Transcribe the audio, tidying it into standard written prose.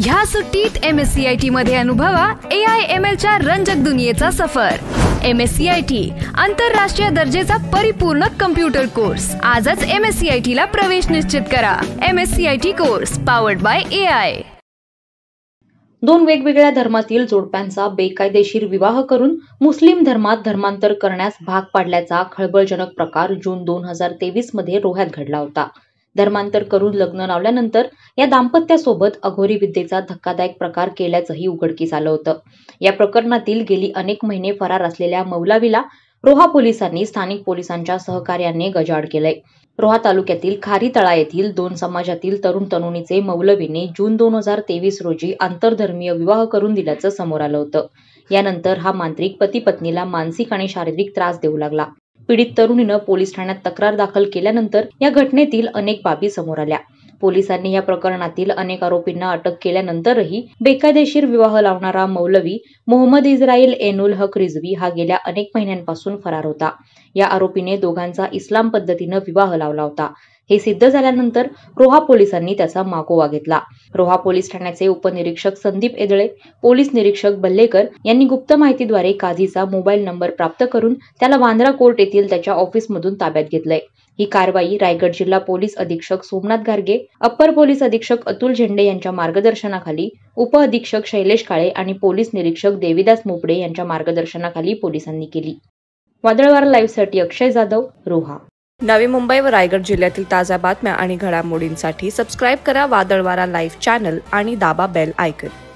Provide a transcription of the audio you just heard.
ह्या सुट्टीत MSCIT मध्ये अनुभवा AI/ML च्या रंजक दुनियेचा सफर। MSCIT आंतरराष्ट्रीय दर्जेचा परिपूर्ण कम्प्युटर कोर्स। आजच MSCIT ला प्रवेश निश्चित करा। MSCIT course powered by AI। दोन वेगवेगळ्या धर्मातील जोडप्यांचा बेकायदेशीर विवाह करून मुस्लिम धर्मात धर्मांतर करण्यास भाग पाडल्याचा खळबळजनक प्रकार जून 2023 मध्ये रोह्यात घडला होता। धर्मांतर करून लग्न लावल्यानंतर या दाम्पत्यासोबत अघोरी विद्येचा धक्कादायक प्रकार केल्याचंही उघडकीस आलं होतं। या प्रकरणातील गेली अनेक महिने फरार असलेल्या मौलावीला रोहा पोलिसांनी स्थानिक पोलिसांच्या सहकार्याने गजाआड केलंय। रोहा तालुक्यातील खारीतळा येथील दोन समाजातील तरुण तरुणीचे मौलवीने जून 2023 रोजी आंतरधर्मीय विवाह करून दिल्याचं समोर आलं होतं। यानंतर हा मांत्रिक पती पत्नीला मानसिक आणि शारीरिक त्रास देऊ लागला। पीडित तरुणीनं पोलीस ठाण्यात तक्रार दाखल केल्यानंतर या घटनेतील अनेक बाबी समोर आल्या। पोलिसांनी या प्रकरणातील अनेक आरोपींना अटक केल्यानंतरही बेकायदेशीर विवाह लावणारा मौलवी मोहम्मद इस्राईल एनुल हक रिझवी हा गेल्या अनेक महिन्यांपासून फरार होता। या आरोपीने दोघांचा इस्लाम पद्धतीनं विवाह लावला होता। हे सिद्ध झाल्यानंतर रोहा पोलिसांनी त्याचा मागोवा घेतला। रोहा पोलीस ठाण्याचे उपनिरीक्षक संदीप एदळे, पोलीस निरीक्षक बल्लेकर यांनी गुप्त माहितीद्वारे काझीचा मोबाईल नंबर प्राप्त करून त्याला वांद्रा कोर्ट येथील त्याच्या ऑफिसमधून ताब्यात घेतलंय। ही कारवाई रायगड जिल्हा पोलीस अधीक्षक सोमनाथ गार्गे, अप्पर पोलीस अधीक्षक अतुल झेंडे यांच्या मार्गदर्शनाखाली, उप अधीक्षक शैलेश काळे आणि पोलीस निरीक्षक देविदास मोपडे यांच्या मार्गदर्शनाखाली पोलिसांनी केली। वादळवारा लाईव्हसाठी अक्षय जाधव, रोहा। नवी मुंबई व रायगड जिल्ह्यातील ताज्या बातम्या आणि घडामोडींसाठी सबस्क्राईब करा वादळवारा लाईव्ह चॅनल आणि दाबा बेल आयकॉन।